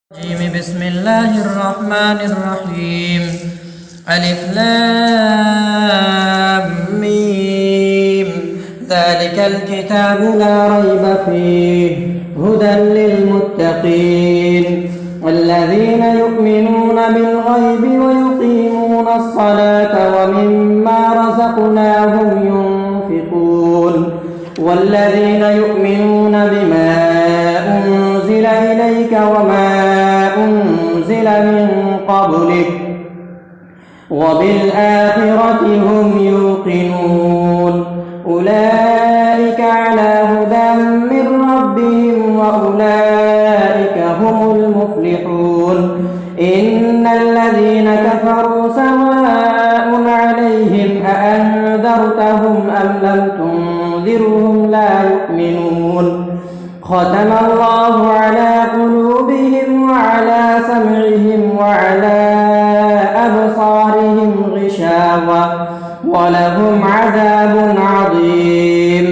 بسم الله الرحمن الرحيم. ألف لام ميم. ذلك الكتاب لا ريب فيه هدى للمتقين الذين يؤمنون بالغيب ويقيمون الصلاة ومما رزقناهم ينفقون والذين يؤمنون بما أنزل إليك وما أنزل من قبلك وبالآخرة هم يوقنون أولئك على هدى من ربهم وأولئك هم المفلحون. إن الذين كفروا سواء عليهم أأنذرتهم أم لم تنذرهم لا يؤمنون. ختم الله على قلوبهم وعلى سمعهم وعلى أبصارهم غشاوة ولهم عذاب عظيم.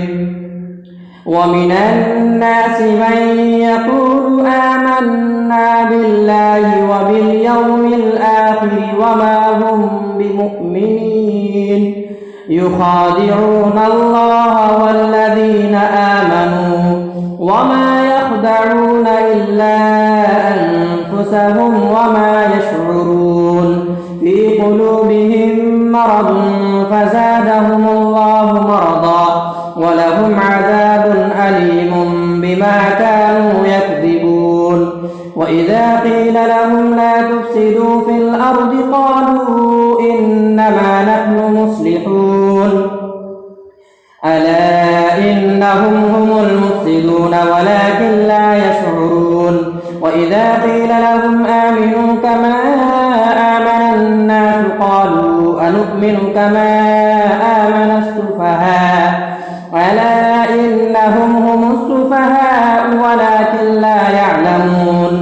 ومن الناس من يقول آمنا بالله وباليوم الآخر وما هم بمؤمنين يخادعون الله والذين آمنوا وما يخدعون إلا أنفسهم وما يشعرون. في قلوبهم مرض فزادهم الله مرضا ولهم عذاب أليم بما كانوا يكذبون. وإذا قيل لهم لا تفسدوا في الأرض قالوا إنما نحن مصلحون ألا إنهم هم المفسدون ولكن لا يشعرون. وإذا قيل لهم آمنوا كما آمن الناس قالوا أنؤمن كما آمن السفهاء ألا إنهم هم السفهاء ولكن لا يعلمون.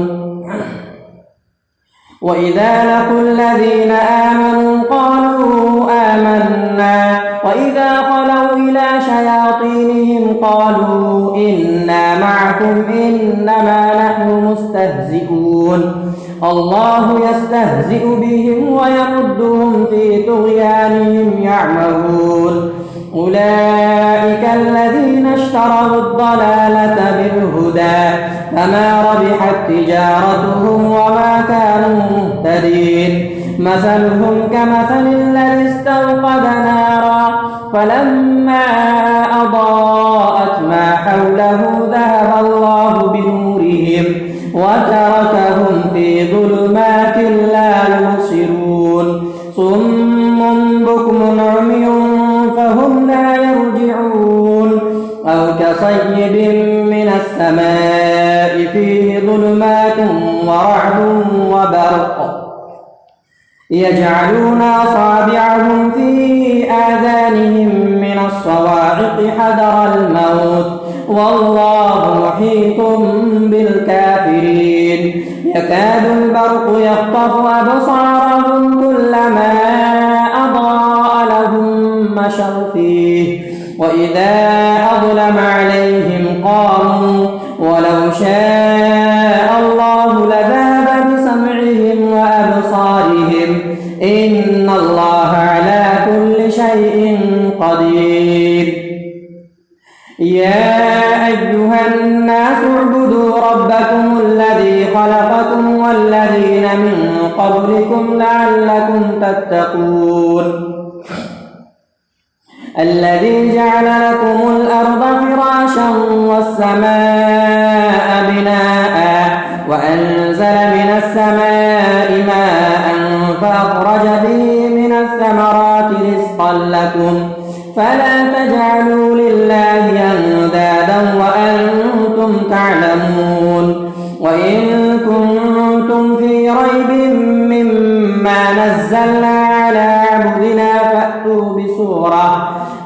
وإذا لقوا الذين آمنوا قالوا آمنا وإذا خلوا إلى شياطينهم قالوا إنا معكم إنما نحن مستهزئون. الله يستهزئ بهم ويمدهم في طغيانهم يعمهون. أولئك الذين اشتروا الضلالة بالهدى فما ربحت تجارتهم وما كانوا مهتدين. مثلهم كمثل الذي استوقد نارا فلما أضاءت ما حوله ذهب الله بنورهم وتركهم في ظلمات لا يبصرون. صم بكم عمي فهم لا يرجعون. أو كصيب من السماء فيه ظلمات ورعد وبرق يجعلون أصابعهم في آذانهم من الصواعق حذر الموت والله محيط بالكافرين. يكاد البرق يخطف أبصارهم كلما أضاء لهم مشوا فيه وإذا أظلم عليهم قاموا ولو شاء الله لذهب بسمعهم وأبصارهم إن الله على كل شيء قدير. يا أيها الناس اعبدوا ربكم الذي خلقكم والذين من قبلكم لعلكم تتقون. الذي جعل لكم الأرض فراشا والسماء بناء وأنزل من السماء ماء فأخرج به من الثمرات رزقا لكم فلا تجعلوا لله أندادا وأنتم تعلمون. وإن كنتم في ريب مما نزلنا على عبدنا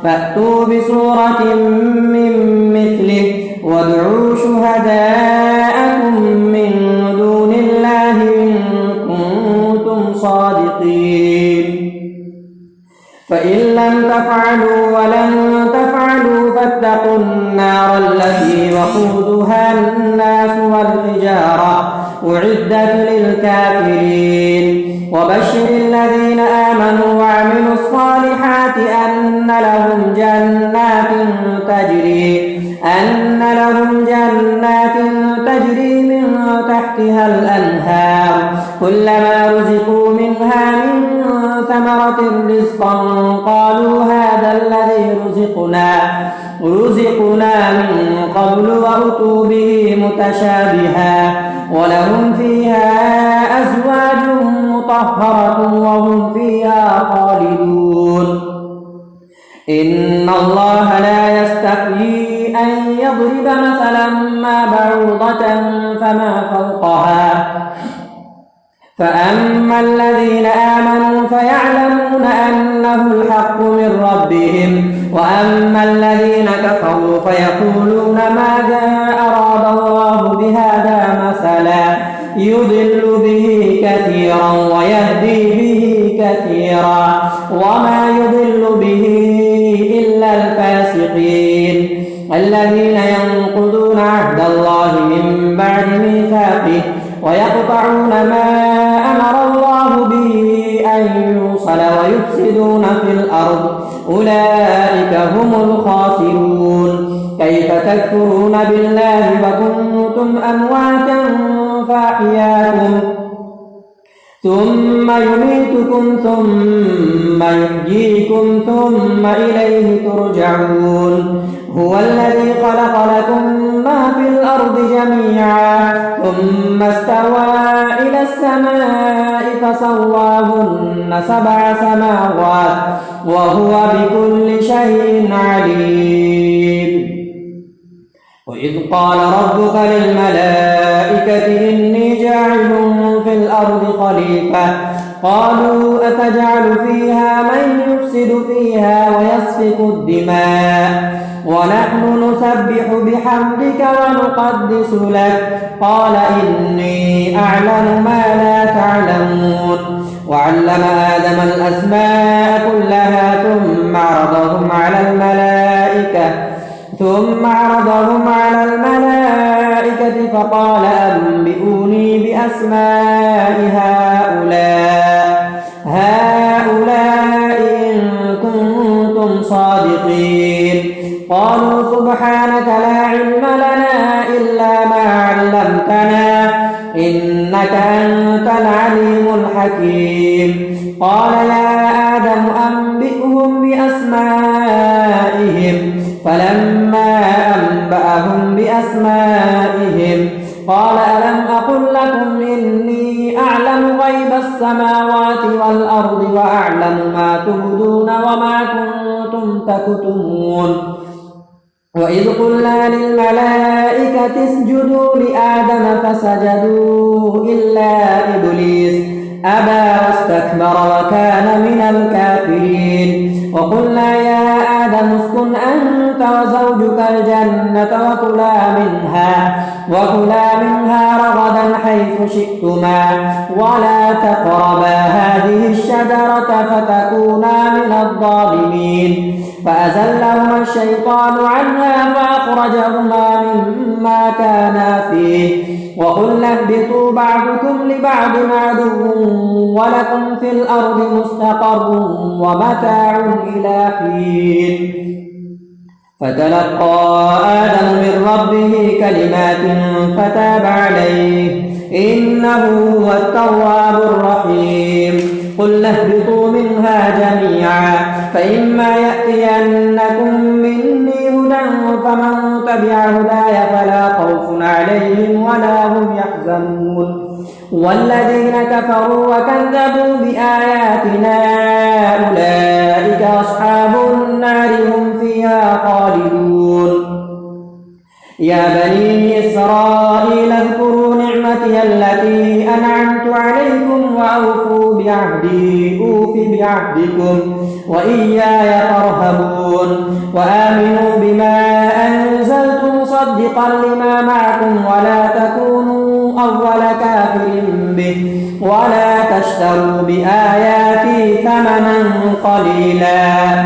فأتوا بسورة من مثله وادعوا شهداءكم من دون الله إن كنتم صادقين. فإن لم تفعلوا ولن تفعلوا فاتقوا النار التي وقودها الناس والحجارة أعدت للكافرين وبشر الذين آمنوا وعملوا الصالحات أن لهم جنات تجري من تحتها الأنهار كلما رزقوا منها من ثمرة رزقا قالوا هذا الذي رزقنا من قبل وأتوا به متشابها ولهم فيها أزواج مطهرة وهم فيها خالدون إن الله لا يستحيي أن يضرب مثلا ما بعوضة فما فوقها فأما الذين آمنوا فيعلمون أنه الحق من ربهم وأما الذين كفروا فيقولون ماذا أراد الله بهذا مثلا يضل به كثيرا ويهدي به كثيرا وما يضل به إلا الفاسقين الذين ينقضون عهد الله من بعد ميثاقه ويقطعون ما أمر الله به أن يوصل ويفسدون في الأرض أولئك هم الخاسرون كيف تكفرون بالله وكنتم أمواتا فأحياكم ثم يميتكم ثم يحييكم ثم إليه ترجعون هو الذي خلق لكم ما في الأرض جميعا ثم استوى إلى السماء فسواهن 7 سماوات وهو بكل شيء عليم وإذ قال ربك للملائكة إني جاعل في الأرض خليفة قالوا أتجعل فيها من يفسد فيها ويسفك الدماء ونحن نسبح بحمدك ونقدس لك قال إني أعلم ما لا تعلمون وعلم آدم الأسماء كلها ثم عرضهم على الملائكة فقال أنبئوني بأسماء هؤلاء إن كنتم صادقين قالوا سبحانك لا علم لنا إلا ما علمتنا إنك أنت العليم الحكيم قال يا آدم أنبئهم بأسمائهم فلما أنبأهم بأسمائهم قال ألم أقل لكم إني أعلم غيب السماوات والأرض وأعلم ما تبدون وما كنتم تكتمون وإذ قلنا للملائكة اسجدوا لآدم فسجدوا إلا إبليس أبى واستكبر وكان من الكافرين وقلنا يا آدم اسكن أنت وزوجك الجنة وكلا منها رغدا حيث شئتما ولا تقربا هذه الشجرة فتكونا من الظالمين فأزلهما الشيطان عنها فأخرجهما مما كانا فيه وقلنا اهبطوا بعضكم لبعض عدو ولكم في الأرض مستقر ومتاع إلى حين فتلقى آدم من ربه كلمات فتاب عليه إنه هو التواب الرحيم قلنا اهبطوا منها جميعا فإما يأتينكم مني هدى فمن تبع هداي فلا خوف عليهم ولا هم يحزنون والذين كفروا وكذبوا بآياتنا أولئك أصحاب النار هم فيها خالدون يا بني إسرائيل اذكروا نعمتي التي أنعمت عليكم وأوفوا بعهدي أوف بعهدكم وإياي فارهبون وآمنوا بما أنزلت مصدقا لما معكم ولا تكونوا أول كافر به ولا تشتروا بآياتي ثمنا قليلا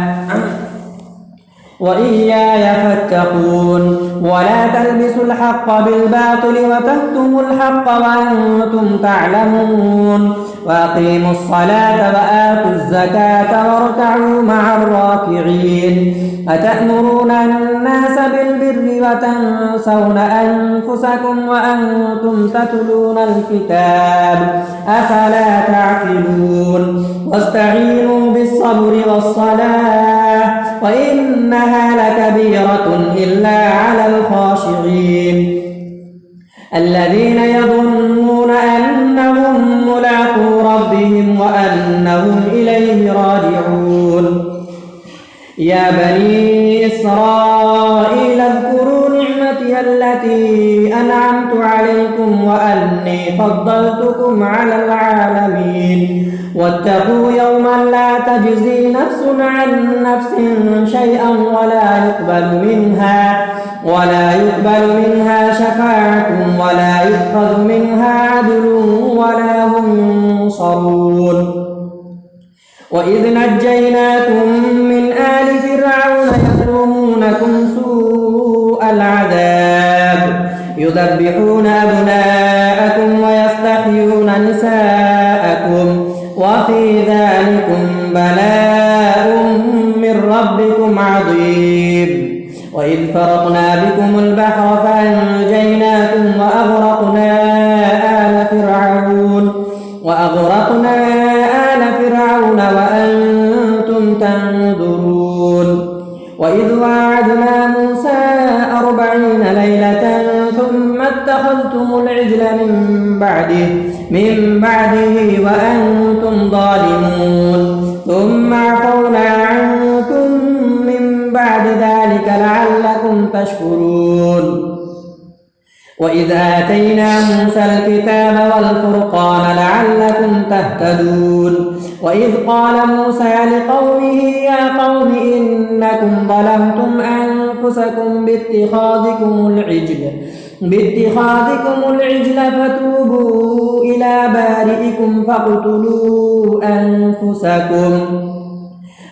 وإياي فاتقون ولا تلبسوا الحق بالباطل وتكتموا الحق وأنتم تعلمون وأقيموا الصلاة وآتوا الزكاة واركعوا مع الراكعين أتأمرون الناس بالبر وتنسون أنفسكم وأنتم تتلون الكتاب أفلا تعقلون واستعينوا بالصبر والصلاة وإنها لكبيرة إلا على الخاشعين الذين يظنون أنهم ملاقو ربهم وأنهم إليه راجعون يا بني إسرائيل اذكروا نعمتي التي أنعمت عليكم وأني فضلتكم على العالمين واتقوا يوما لا تجزي نفس عن نفس شيئا ولا يقبل منها شفاعة ولا يؤخذ منها عدل ولا هم ينصرون وإذ نجيناكم من آل فرعون يسومونكم سوء العذاب يذبحون أبناءكم ويستحيون نساءكم وفي ذلكم بلاء من ربكم عظيم وإذ فرقنا بكم البحر فأنجيناكم وأغرقنا آل فرعون وأنتم تنظرون وإذ وعدنا موسى 40 ليلة ثم اتخذتم العجل من بعده وأنتم ظالمون ثم عفونا عنكم من بعد ذلك لعلكم تشكرون وإذ آتينا موسى الكتاب والفرقان لعلكم تهتدون وإذ قال موسى لقومه يا قوم إنكم ظلمتم أنفسكم باتخاذكم العجل فتوبوا إلى بارئكم فاقتلوا أنفسكم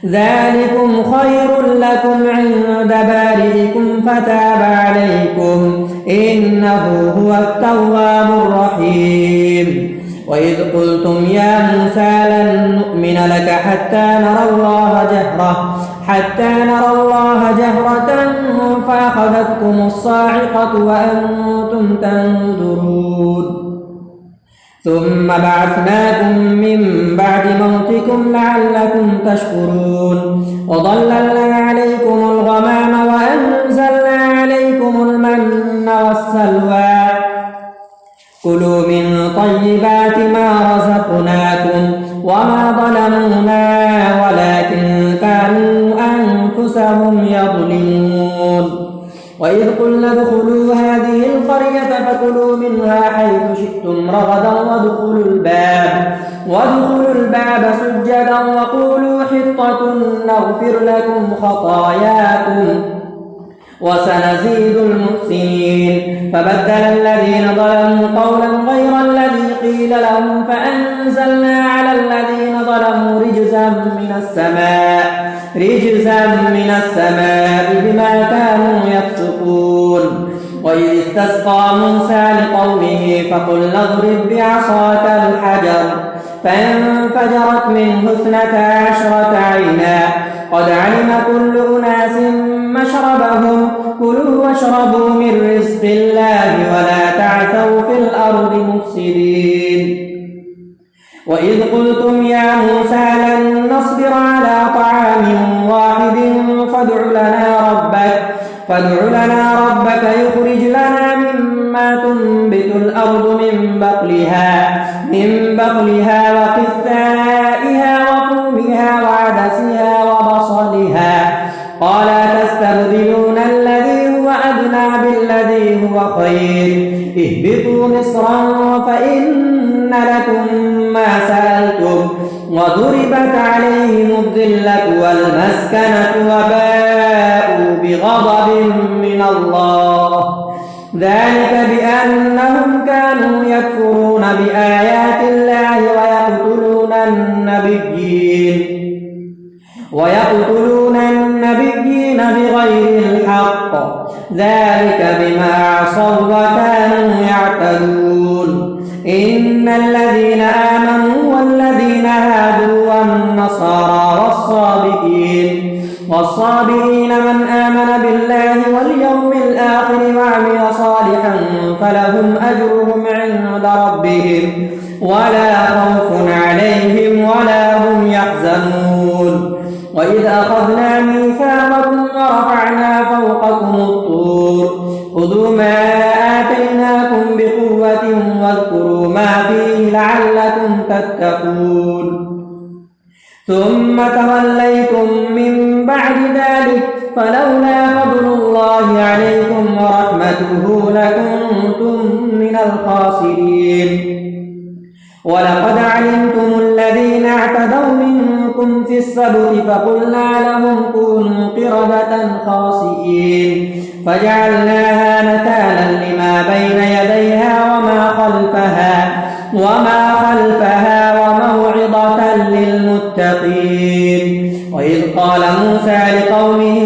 ذلكم خير لكم عند بارئكم فتاب عليكم إنه هو التواب الرحيم وإذ قلتم يا موسى لن نؤمن لك حتى نرى الله جهرة فأخذتكم الصاعقة وأنتم تنظرون ثم بعثناكم من بعد موتكم لعلكم تشكرون وظللنا عليكم الغمام وأنزلنا عليكم المن والسلوى كلوا من طيبات ما رزقناكم وما ظلمونا ولكن كانوا أنفسهم يظلمون وإذ قلنا ادخلوا هذه القرية فكلوا منها حيث شئتم رغدا وادخلوا الباب سجدا وقولوا حطة نغفر لكم خطاياكم وسنزيد المحسنين فبدل الذين ظلموا قولا غير الذي قيل لهم فأنزلنا على الذين ظلموا رجزا من السماء بما كانوا يفسقون وإذ استسقى موسى لقومه فقلنا اضرب بعصاك الحجر فانفجرت منه 12 عينا قد علم كل أناس مشربهم كلوا واشربوا من رزق الله ولا تعثوا في الأرض مفسدين وإذ قلتم يا موسى لن نصبر على طعام واحد فادع لنا ربك يخرج لنا مما تنبت الأرض من بقلها وقثائها وفومها وعدسها وبصلها قال تستبدلون الذي هو أدنى بالذي هو خير اهبطوا مصرا فإن لكم ما سألتم وضربت عليهم الذلة والمسكنة وباءوا بغضب من الله ذلك بأنهم كانوا يكفرون بآيات الله ويقتلون النبيين بغير الحق ذلك الذين آمنوا والذين هادوا والنصارى والصابئين من آمن بالله واليوم الآخر وعمل صالحا فلهم أجرهم عند ربهم ولا خوف عليهم ولا هم يحزنون. وإذ أخذنا ميثاقكم ورفعنا فوقكم الطور خذوا ما آتيناكم بقوة واذكروا ما فيه لعلكم تتقون. ثم توليتم من بعد ذلك فلولا فضل الله عليكم ورحمته لكنتم من الخاسرين. ولقد علمتم الذين اعتدوا منكم في السبت فقلنا لهم كونوا قردة خاسئين فجعلناها نكالا لما بين يديها وما خلفها وموعظة للمتقين. وإذ قال موسى لقومه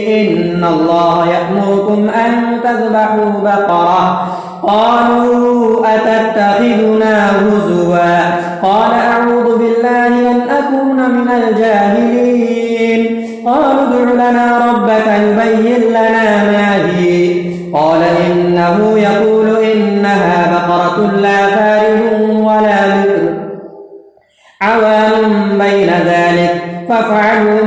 إن الله يأمركم أن تذبحوا بقرة قالوا أتتخذنا هزوا قال أعوذ بالله أن أكون من الجاهلين. قالوا ادع لنا ربك يبين لنا ما هي قال إنه يقول إنها بقرة لا فارغ ولا بكر عوان بين ذلك فافعلوا